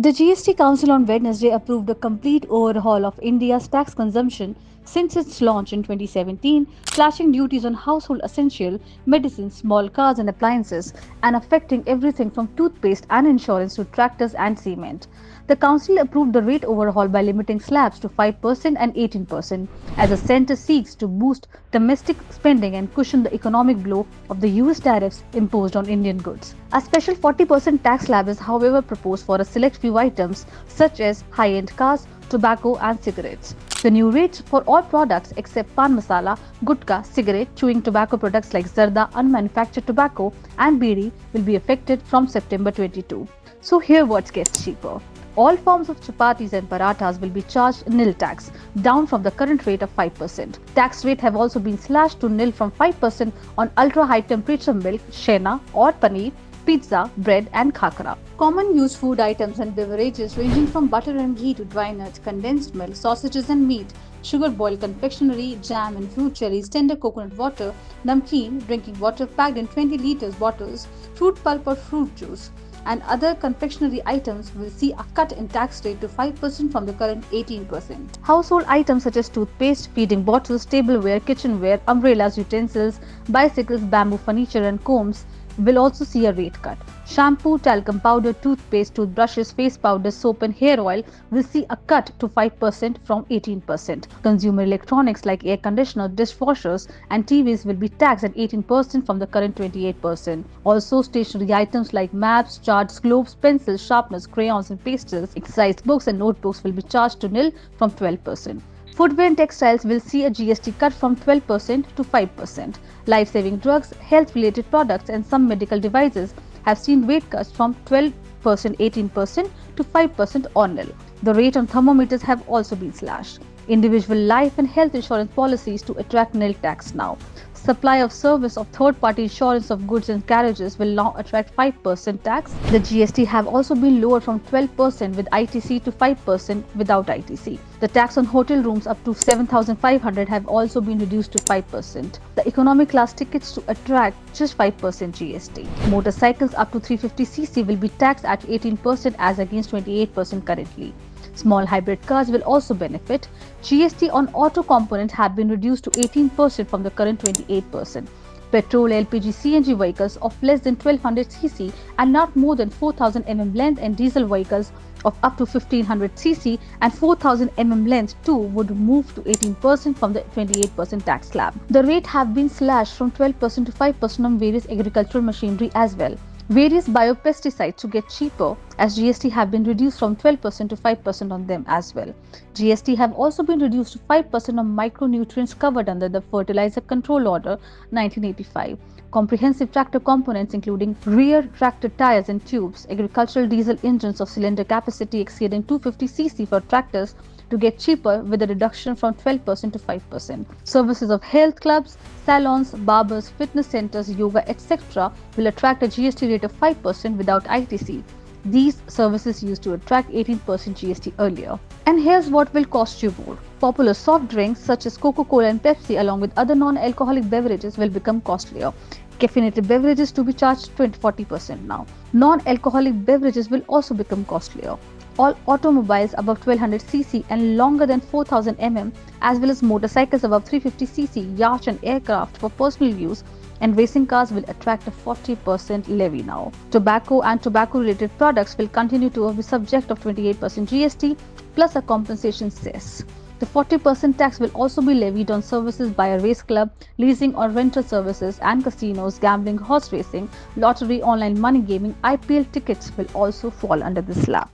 The GST Council on Wednesday approved a complete overhaul of India's tax consumption since its launch in 2017, slashing duties on household essential, medicines, small cars and appliances, and affecting everything from toothpaste and insurance to tractors and cement. The Council approved the rate overhaul by limiting slabs to 5% and 18% as the centre seeks to boost domestic spending and cushion the economic blow of the US tariffs imposed on Indian goods. A special 40% tax slab is, however, proposed for a select few items such as high-end cars, tobacco and cigarettes. The new rates for all products except pan masala, gutka, cigarette, chewing tobacco products like zarda, unmanufactured tobacco and bidi will be effective from September 22. So here what gets cheaper. All forms of chapatis and parathas will be charged nil tax, down from the current rate of 5%. Tax rate have also been slashed to nil from 5% on ultra-high temperature milk, shena or paneer, pizza, bread and khakra. Common used food items and beverages ranging from butter and ghee to dry nuts, condensed milk, sausages and meat, sugar boiled confectionery, jam and fruit jellies, tender coconut water, namkeen, drinking water packed in 20 liters bottles, fruit pulp or fruit juice, and other confectionery items will see a cut in tax rate to 5% from the current 18%. Household items such as toothpaste, feeding bottles, tableware, kitchenware, umbrellas, utensils, bicycles, bamboo furniture and combs will also see a rate cut. Shampoo, talcum powder, toothpaste, toothbrushes, face powder, soap and hair oil will see a cut to 5% from 18%. Consumer electronics like air conditioner, dishwashers and TVs will be taxed at 18% from the current 28%. Also, stationery items like maps, charts, globes, pencils, sharpeners, crayons and pastels, exercise books and notebooks will be charged to nil from 12%. Footwear and textiles will see a GST cut from 12% to 5%. Life-saving drugs, health-related products and some medical devices have seen rate cuts from 12%, 18% to 5% or nil. The rate on thermometers have also been slashed. Individual life and health insurance policies to attract nil tax now. Supply of service of third-party insurance of goods and carriages will now attract 5% tax. The GST have also been lowered from 12% with ITC to 5% without ITC. The tax on hotel rooms up to 7,500 have also been reduced to 5%. The economy class tickets to attract just 5% GST. Motorcycles up to 350cc will be taxed at 18% as against 28% currently. Small hybrid cars will also benefit. GST on auto components have been reduced to 18% from the current 28%. Petrol, LPG, CNG vehicles of less than 1200cc and not more than 4000 mm length and diesel vehicles of up to 1500cc and 4000 mm length too would move to 18% from the 28% tax slab. The rate have been slashed from 12% to 5% on various agricultural machinery as well. Various biopesticides to get cheaper as GST have been reduced from 12% to 5% on them as well. GST have also been reduced to 5% on micronutrients covered under the Fertilizer Control Order 1985. Comprehensive tractor components including rear tractor tires and tubes, agricultural diesel engines of cylinder capacity exceeding 250cc for tractors to get cheaper with a reduction from 12% to 5%. Services of health clubs, salons, barbers, fitness centers, yoga, etc. will attract a GST rate of 5% without ITC. These services used to attract 18% GST earlier. And here's what will cost you more. Popular soft drinks such as Coca-Cola and Pepsi along with other non-alcoholic beverages will become costlier. Caffeinated beverages to be charged 40% now. Non-alcoholic beverages will also become costlier. All automobiles above 1200cc and longer than 4000 mm as well as motorcycles above 350cc, yachts and aircraft for personal use and racing cars will attract a 40% levy now. Tobacco and tobacco-related products will continue to be subject of 28% GST plus a compensation cess. The 40% tax will also be levied on services by a race club, leasing or rental services and casinos, gambling, horse racing, lottery, online money gaming, IPL tickets will also fall under this slab.